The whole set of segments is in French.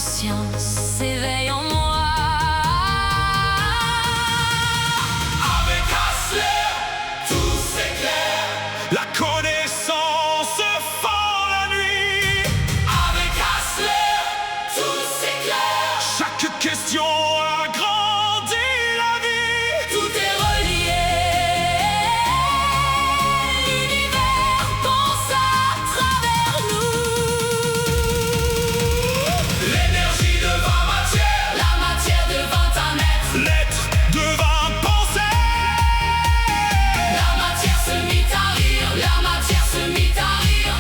conscience s'éveille en moi. Avec Hassler, tout s'éclaire. La connaissance fend la nuit. Avec Hassler, tout s'éclaire. Chaque question agrandit la vie. Tout est relié. L'univers pense à travers nous. L'énergie devint matière. La matière devint un être. L'être devint pensée. La matière se mit à rire. La matière se mit à rire.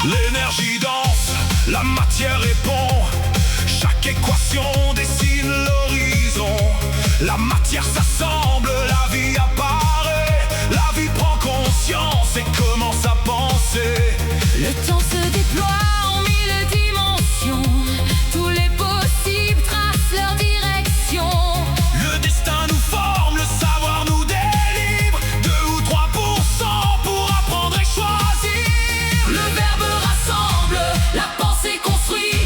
L'énergie danse, la matière répond. Chaque équation dessine l'horizon. La matière s'assemble, la vie apparaît. La vie prend conscience et commence à penser. Le temps se déploie en mille dimensions. Tous les possibles tracent leur direction. Le destin nous forme, le savoir nous délivre. 2 ou 3% pour apprendre et choisir. Le verbe rassemble, la pensée construit.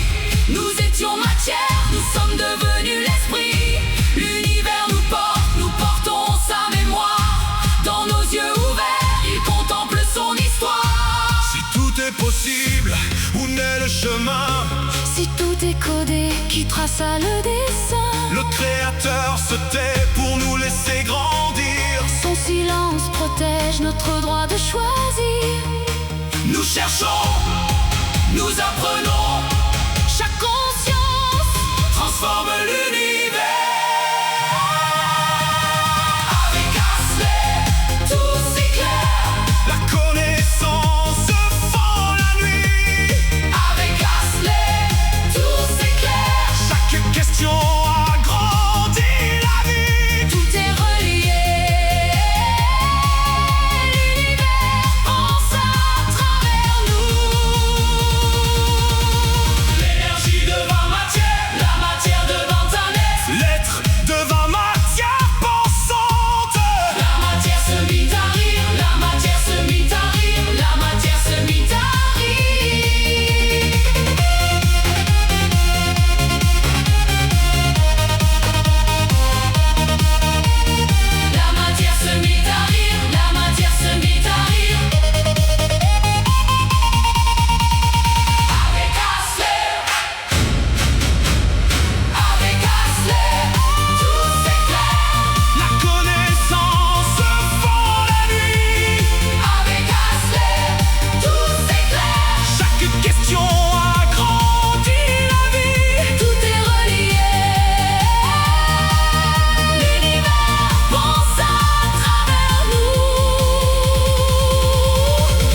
Nous étions matière, nous sommes devenus l'esprit. L'univers nous porte, nous portons sa mémoire. Dans nos yeux ouverts, il contemple son histoire. Si tout est possible, où naît le chemin? Si tout est codé, qui traça le dessin? Le créateur se tait pour nous laisser grandir. Son silence protège notre droit de choisir. Nous cherchons, nous apprenons. Chaque conscience Transforme l'univers. Avec Hassler, tout s'éclaire. la connaissance fend la nuit. Avec Hassler, tout s'éclaire. Chaque question agrandit la vie. Tout est relié. L'univers pense à travers nous. L'énergie devint matière. La matière devint un être. L'être devint matière pensante. La matière se mit à rire. La matière se mit à rire. La matière se mit à rire. La matière se mit à rire. La matière se mit à rire. Avec Hassler. Avec Hassler, tout s'éclaire. La connaissance fend la nuit. Avec Hassler, tout s'éclaire. Chaque question agrandit la vie. Tout est relié. L'univers pense à travers nous.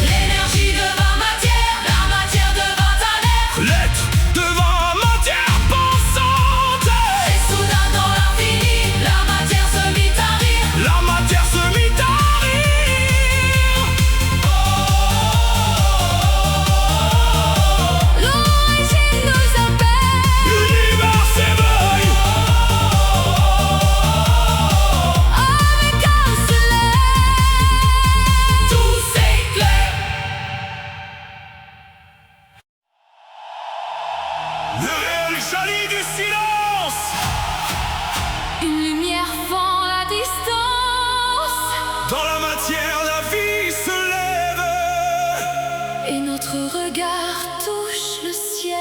L'énergie devint matière. La matière devint un être. L'être devint matière pensante. Et soudain dans l'infini, la matière se mit à rire. La matière se mit à rire. L'origine nous appelle. L'univers s'éveille. Avec Hassler, tout s'éclaire. Le réel jaillit du silence. Une lumière fend la distance. Dans la matière, la vie se lève. Et notre regard touche le ciel.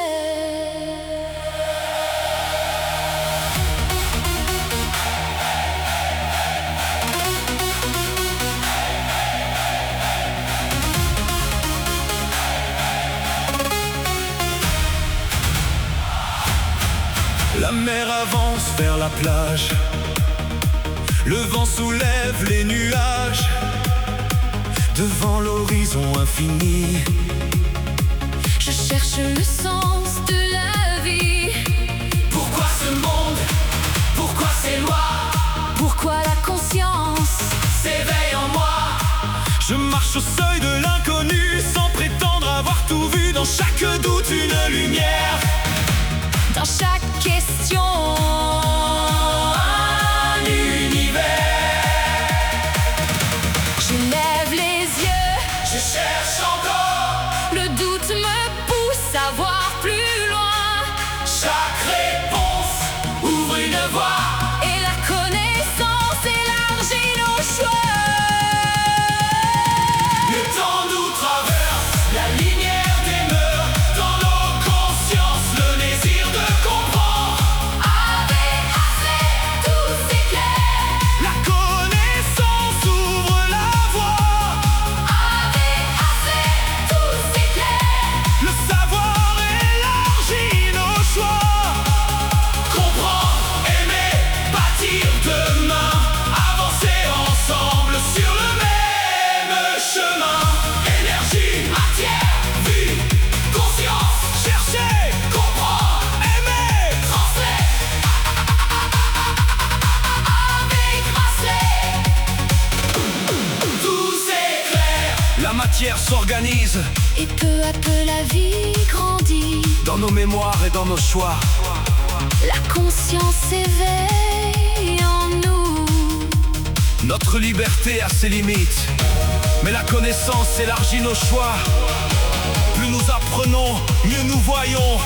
La mer avance vers la plage. Le vent soulève les nuages. Devant l'horizon infini. Je cherche le sens de la vie. Pourquoi ce monde? Pourquoi ces lois? Pourquoi la conscience S'éveille en moi. Je marche au seuil de l'inconnu sans prétendre avoir tout vu. Dans chaque doute une lumière. dans chaque question? Un univers. Je lève les yeux, Je cherche encore. le doute me pousse à voir. matière s'organise, et peu à peu la vie grandit. dans nos mémoires et dans nos choix. La conscience éveille en nous. Notre liberté a ses limites, mais la connaissance élargit nos choix. Plus nous apprenons, mieux nous voyons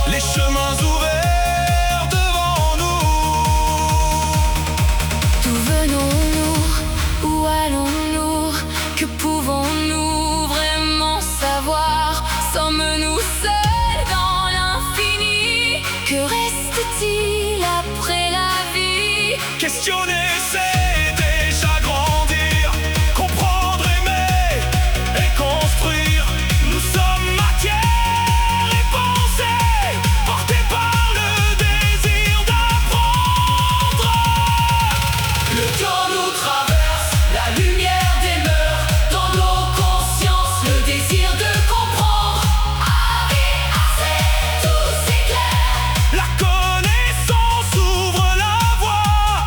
les chemins ouverts devant nous. D'où venons-nous? Où allons-nous? Que pouvons-nous vraiment savoir? Sommes-nous seuls dans l'infini? Que reste-t-il après la vie? Questionner, c'est déjà grandir. Comprendre, aimer et construire. Nous sommes matière et pensée, portés par le désir d'apprendre. Le temps nous traverse, la lumière demeure dans nos consciences, le désir de comprendre. Tout s'éclaire. La connaissance ouvre la voie.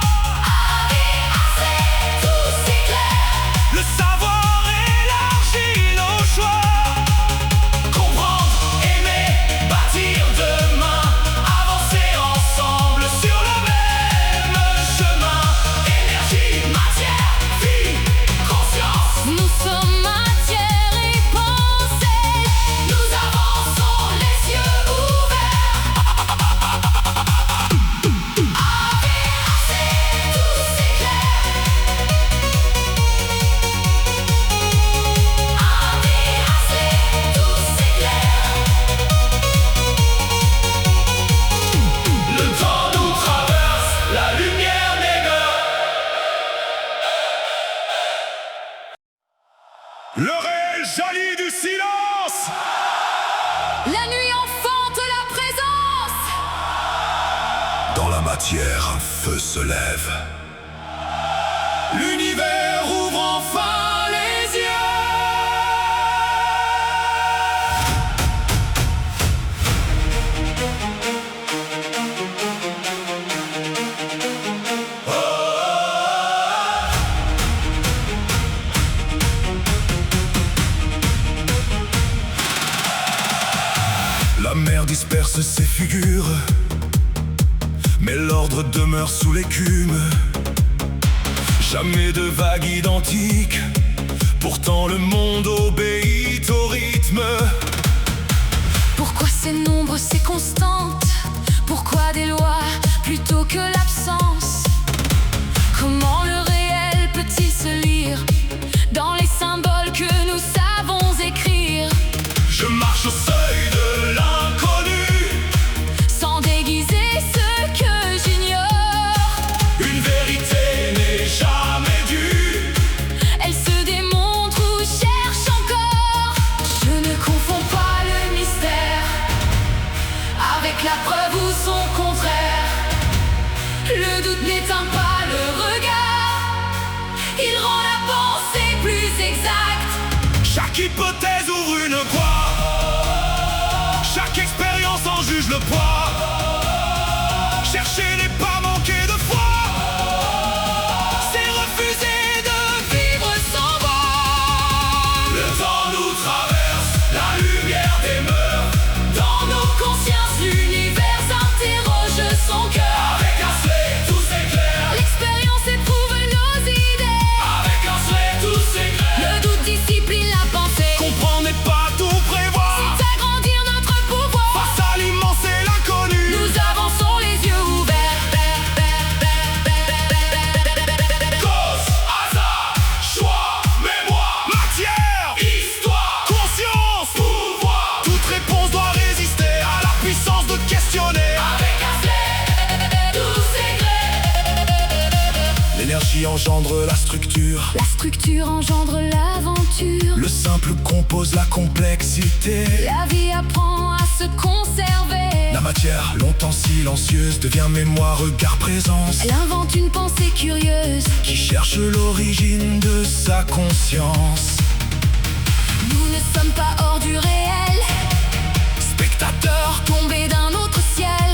Tout s'éclaire. Le savoir élargit nos choix. Comprendre, aimer, bâtir demain. Avancer ensemble sur le même chemin. Énergie, matière, vie, conscience. Nous sommes matière et pensée. Nous avançons les yeux ouverts. Tout s'éclaire. Tout s'éclaire. Le temps nous traverse, la lumière demeure. Le réel jaillit du silence. La nuit enfante la présence. Dans la matière, un feu se lève. L'univers ouvre enfin les yeux. La mer disperse ses figures, mais l'ordre demeure sous l'écume. Jamais de vagues identiques, pourtant le monde obéit au rythme. Pourquoi ces nombres, ces constantes? Pourquoi des lois plutôt que l'absence? Comment le réel peut-il se lire dans les symboles que nous savons écrire? Je marche au seuil de l'inconnu, Sans déguiser ce que j'ignore, une vérité n'est jamais due. elle se démontre ou cherche encore. Je ne confonds pas le mystère avec la preuve ou son contraire. Le doute n'éteint pas le regard, il rend la pensée plus exacte. Chaque hypothèse ouvre une voie, chaque expérience en juge le poids. Chercher n'est pas manquer de foi, c'est refuser de Vivre sans voix. Le temps nous traverse, la lumière demeure. Dans nos consciences, l'univers interroge son cœur. Avec un slate, tout s'éclaire. L'expérience éprouve nos idées. Avec un slate, tout s'éclaire. Le doute discipline la pensée. Comprendre n'est pas tout prévoir. C'est agrandir notre pouvoir. Face à l'immense et l'inconnu, Nous avançons les yeux ouverts. cause, hasard, choix, mémoire, matière, histoire, conscience, pouvoir. Toute réponse doit résister à la puissance de questionner. Avec un slate, tout s'éclaire. L'énergie engendre la structure, La structure engendre l'aventure. le simple compose la complexité. La vie apprend à se conserver. La matière, longtemps silencieuse, devient mémoire, regard, présence, Elle invente une pensée curieuse. qui cherche l'origine de sa conscience. Nous ne sommes pas hors du réel, Spectateur, tombés d'un autre ciel.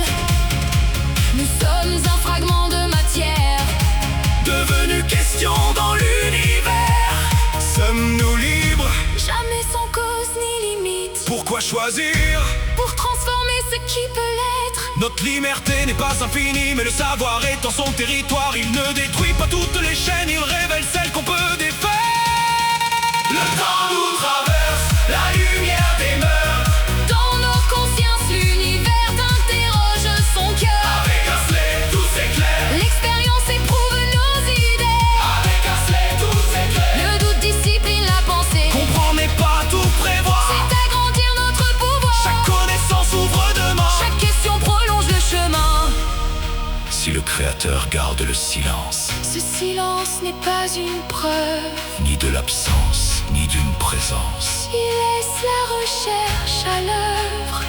Nous sommes un fragment de matière. devenu question dans l'univers. Sommes-nous libres? choisir pour transformer ce qui peut l'être. Notre liberté n'est pas infinie, mais le savoir est en son territoire. Il ne détruit pas toutes les chaînes, il révèle celles qu'on peut défaire. Le temps nous traverse, la lumière demeure. Dans nos consciences, l'univers interroge son cœur. Avec un slate, tout s'éclaire. L'expérience éprouve nos idées. Avec un slate, tout s'éclaire. Le doute discipline la pensée. Comprendre n'est pas tout prévoir. C'est agrandir notre pouvoir. Chaque connaissance ouvre demain. Chaque question prolonge le chemin. Si le Créateur garde le silence, Ce silence n'est pas une preuve. ni de l'absence, ni d'une présence, Il laisse la recherche à l'œuvre.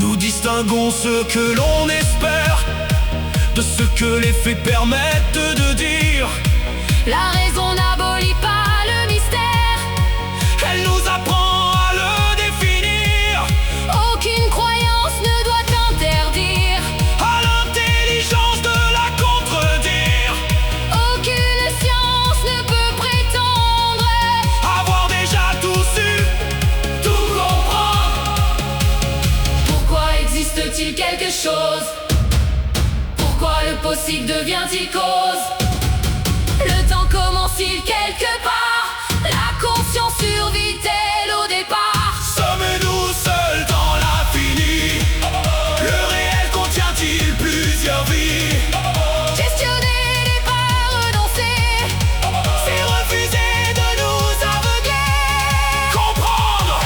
nous distinguons ce que l'on espère de ce que les faits permettent de dire. La raison n'abolit pas le mystère. Elle nous apprend à le définir. Aucune croyance ne doit interdire. À l'intelligence de la contredire. Aucune science ne peut prétendre Avoir déjà tout su, tout comprendre. Pourquoi existe-t-il quelque chose? Pourquoi le possible devient-il cause? Le temps commence-t-il quelque part? La conscience survit-elle au départ? Sommes-nous seuls dans l'infini? Le réel contient-il plusieurs vies? Questionner n'est pas renoncer. C'est refuser de nous aveugler. Comprendre,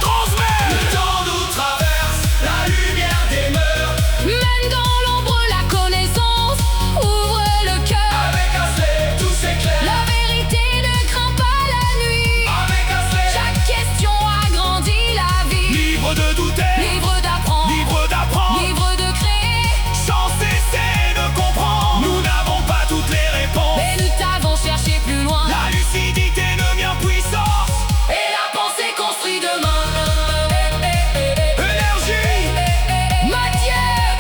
transmettre. Le temps nous traverse, la lumière demeure. Même dans l'ombre, la connaissance ouvre le cœur. Avec un slate, tout s'éclaire. La vérité ne craint pas la nuit. Avec un slate, Chaque question agrandit la vie. libre de douter, Libre d'apprendre, libre d'apprendre. libre de créer. Sans cesser de comprendre. Nous n'avons pas toutes les réponses. Mais nous t'avons cherché plus loin. La lucidité devient puissance. Et la pensée construit demain. Énergie, Matière,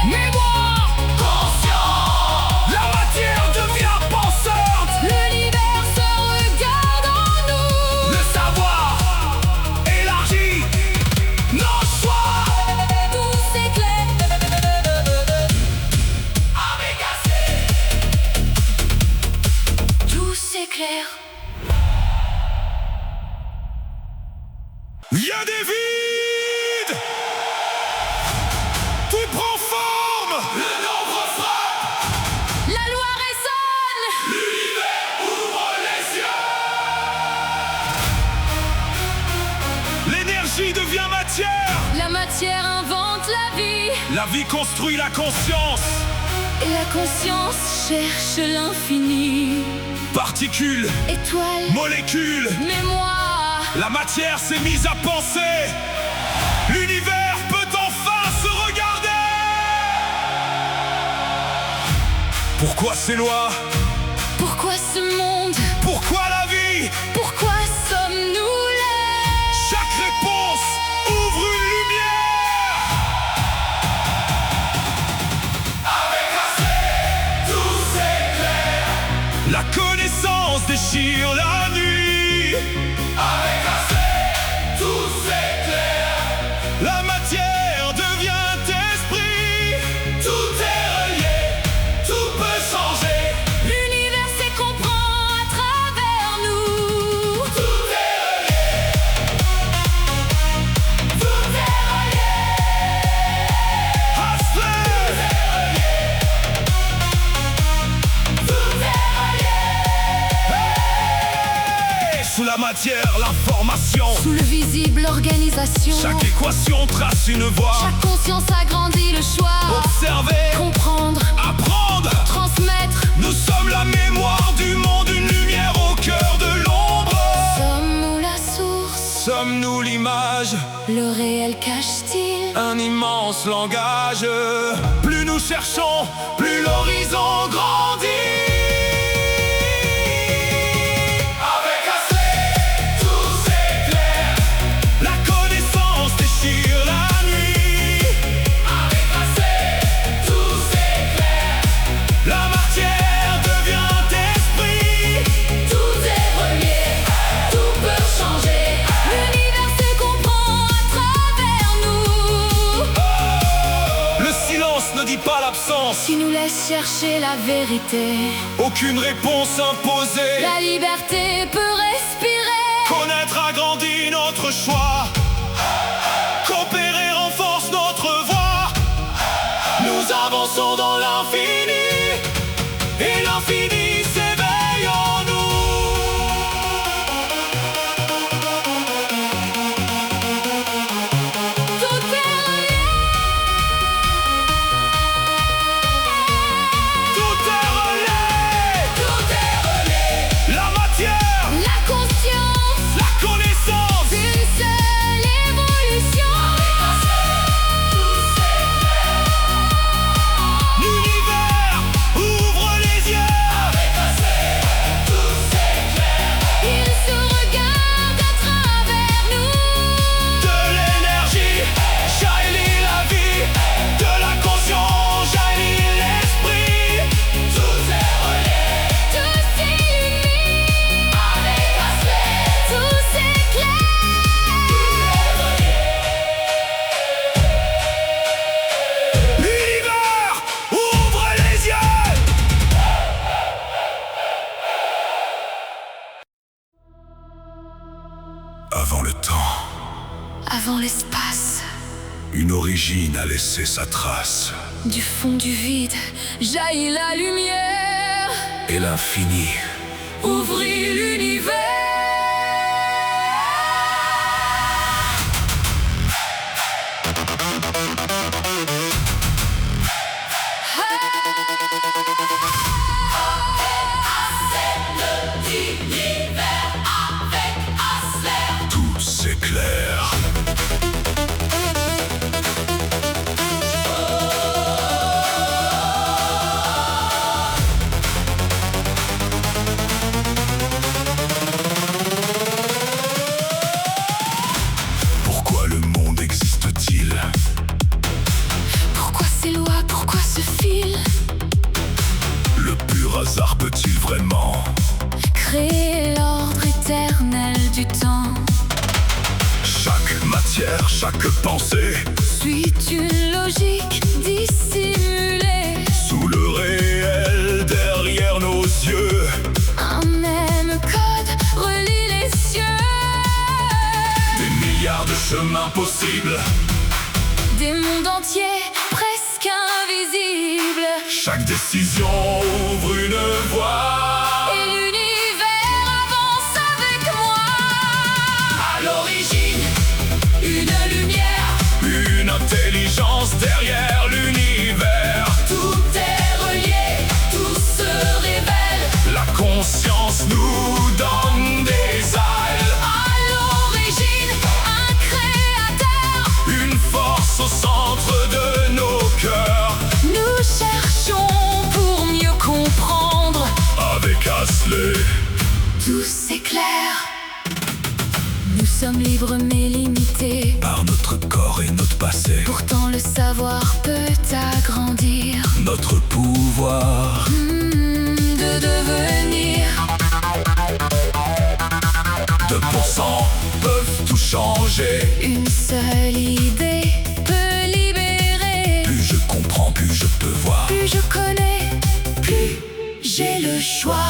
mémoire. conscience. La matière devient pensante. L'univers se regarde en nous. Le savoir élargit nos choix. Tout s'éclaire. Avec assez. Tout s'éclaire. Il y a des vides. Tout prend forme. Le nombre frappe. La loi résonne. L'univers ouvre les yeux. L'énergie devient matière. La matière invente la vie. La vie construit la conscience. Et la conscience cherche l'infini. Particules, Étoile, molécules. mémoire. La matière s'est mise à penser. L'univers peut enfin se regarder. Pourquoi ces lois? Pourquoi ce monde? Pourquoi la vie? Pourquoi sommes-nous là? Chaque réponse ouvre une lumière. Avec assez, tout s'éclaire. La connaissance déchire la nuit. Avec assez, tout s'éclaire. La matière devient esprit. Tout est relié, tout peut changer. L'univers se comprend à travers nous. Tout est relié. Tout est relié. Hustler. Tout est relié. Hey! Sous la matière, l'information. Sous le visible, l'organisation. Chaque équation trace une voie. Chaque conscience agrandit le choix. Observer, Comprendre, apprendre. transmettre. Nous sommes la mémoire du monde, une lumière au cœur de l'ombre. Sommes-nous la source? Sommes-nous l'image? Le réel cache-t-il? Un immense langage. Plus nous cherchons, plus l'horizon grandit. Avec assez, tout s'éclaire. La connaissance déchire la nuit. Avec assez, tout s'éclaire. La matière devient esprit. Tout est relié, tout peut changer. L'univers se comprend à pas l'absence qui nous laisse chercher la vérité. Aucune réponse imposée. La liberté peut respirer. Connaître agrandit notre choix. Coopérer renforce notre voix. Nous avançons dans l'infini, et l'infini s'éveille en nous. Tout est relié. Tout est relié. Tout est relié. La matière, La conscience, la connaissance. une seule évolution. L'univers ouvre les yeux. Il se regarde à travers nous. De l'énergie jaillit la vie. De la conscience jaillit l'esprit. Tout est relié. Tout s'illumine avec Asley. Tout s'éclaire. L'univers ouvre les yeux. Avant le temps, Avant l'espace, une origine a laissé sa trace. du fond du vide, jaillit la lumière. Et l'infini Ouvrit l'univers. tout s'éclaire. Pourquoi le monde existe-t-il? Pourquoi ces lois, pourquoi ce fil? Le pur hasard peut-il vraiment Créer l'ordre éternel du temps. chaque matière, chaque pensée Suit une logique dissimulée. sous le réel derrière nos yeux? Un même code relie les cieux. Des milliards de chemins possibles, Des mondes entiers presque invisibles. chaque décision ouvre une voie. Et l'univers avance avec moi. À l'origine, une lumière. Une intelligence derrière l'univers. Tout est relié, tout se révèle. La conscience nous donne des ailes. À l'origine, un créateur. Une force au centre de nos cœurs. Nous cherchons pour mieux comprendre. Avec Asley, Tout s'éclaire. Nous sommes libres mais limités. par notre corps et notre passé, Pourtant le savoir peut agrandir. notre pouvoir. De devenir. 2% peuvent tout changer. Une seule idée peut libérer. Plus je comprends, plus je peux voir. Plus je connais, plus j'ai le choix.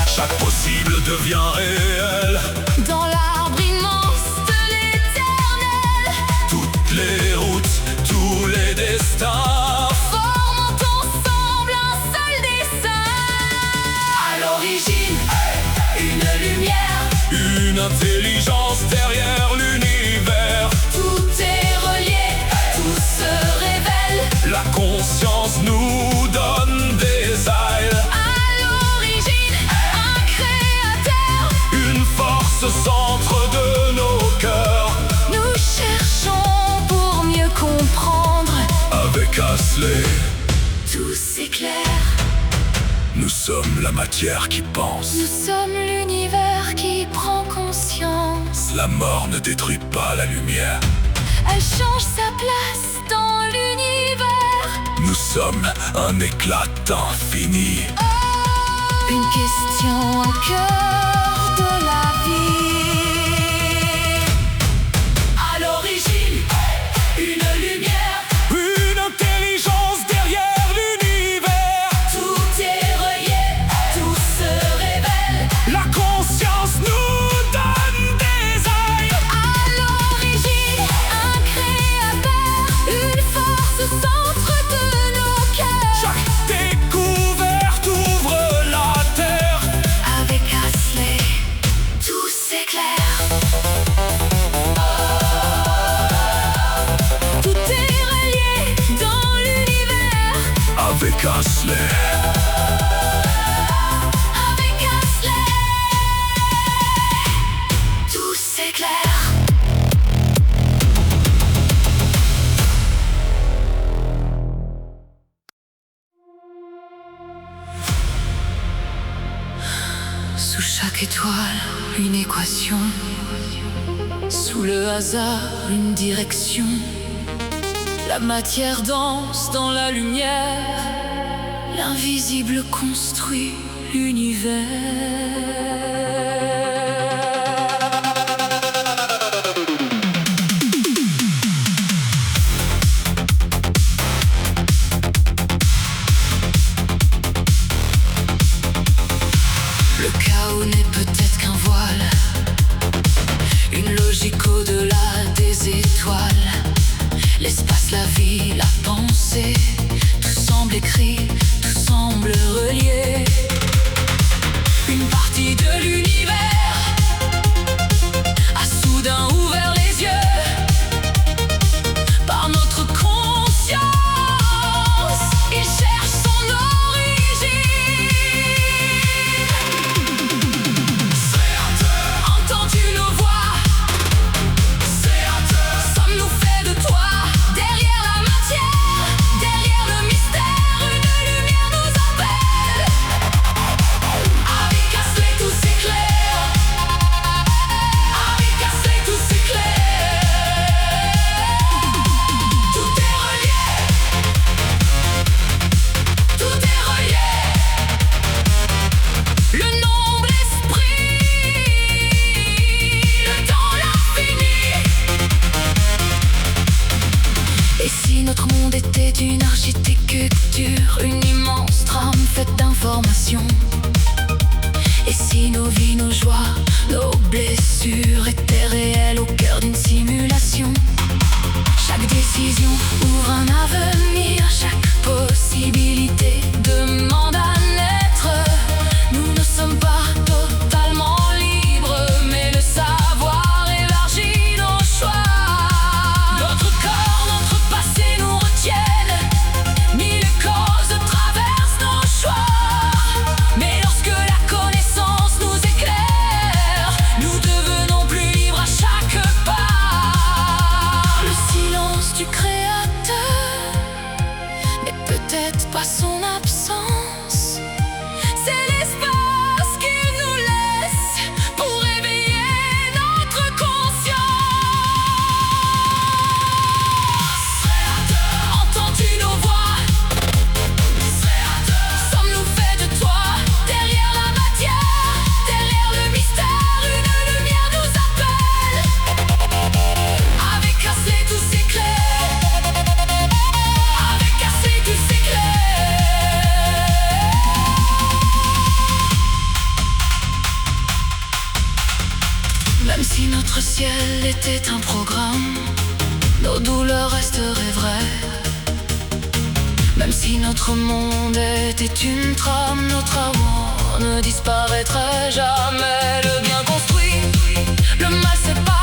Chaque possible devient réel. Dans l'arbre immense de l'éternel, Toutes les routes, tous les destins. formant ensemble un seul dessin. À l'origine, une lumière. Une intelligence derrière l'univers. Tout est relié, tout se révèle. La conscience nous donne des ailes. À l'origine, un créateur. Une force au centre de nos cœurs. Nous cherchons pour mieux comprendre. Avec Asley, Tout s'éclaire. nous sommes la matière qui pense. Nous sommes l'univers qui prend conscience. La mort ne détruit pas la lumière. Elle change sa place dans l'univers. Nous sommes un éclat infini. Une question au cœur de la vie. À l'origine, une lumière. Une intelligence Asley. Avec Asley, tout s'éclaire. Sous chaque étoile, une équation. Sous le hasard, une direction. La matière danse dans la lumière. L'invisible construit l'univers. Le chaos n'est peut-être qu'un voile, une logique au-delà des étoiles. L'espace, la vie, la pensée, tout semble écrit, tout semble relié. Une partie de l'univers a soudain ouvert les yeux. Par notre conscience, il cherche son origine. Entends-tu nos voix? Sommes-nous faits de toi? Derrière la matière, derrière le mystère, une lumière nous appelle. Avec Asley tout s'éclaire. Avec Asley tout s'éclaire. Tout est relié. Tout est relié. Le nombre, l'esprit, le temps, l'infini. Et si notre monde était une architecture, une immense trame faite d'informations? Et si nos vies, nos joies, nos blessures étaient réelles au cœur d'une simulation? Chaque décision ouvre un avenir, chaque possibilité demande à naître. Nous ne sommes pas totalement libres, mais le savoir élargit nos choix. Notre corps, notre passé nous retiennent, mille causes traversent nos choix. Mais lorsque la connaissance nous éclaire, nous devenons plus libres à chaque pas. Le silence du créateur n'est peut-être pas son absence. C'est l'espace qu'il nous laisse pour éveiller notre conscience. Entends-tu nos voix? Sommes-nous faits de toi? Derrière la matière, derrière le mystère, une lumière nous appelle. Avec Asley tout s'éclaire. Avec Asley tout s'éclaire. Même si notre ciel était un programme, nos douleurs resteraient vraies. Même si notre monde était une trame, notre amour ne disparaîtrait jamais. Le bien construit, le mal sépare.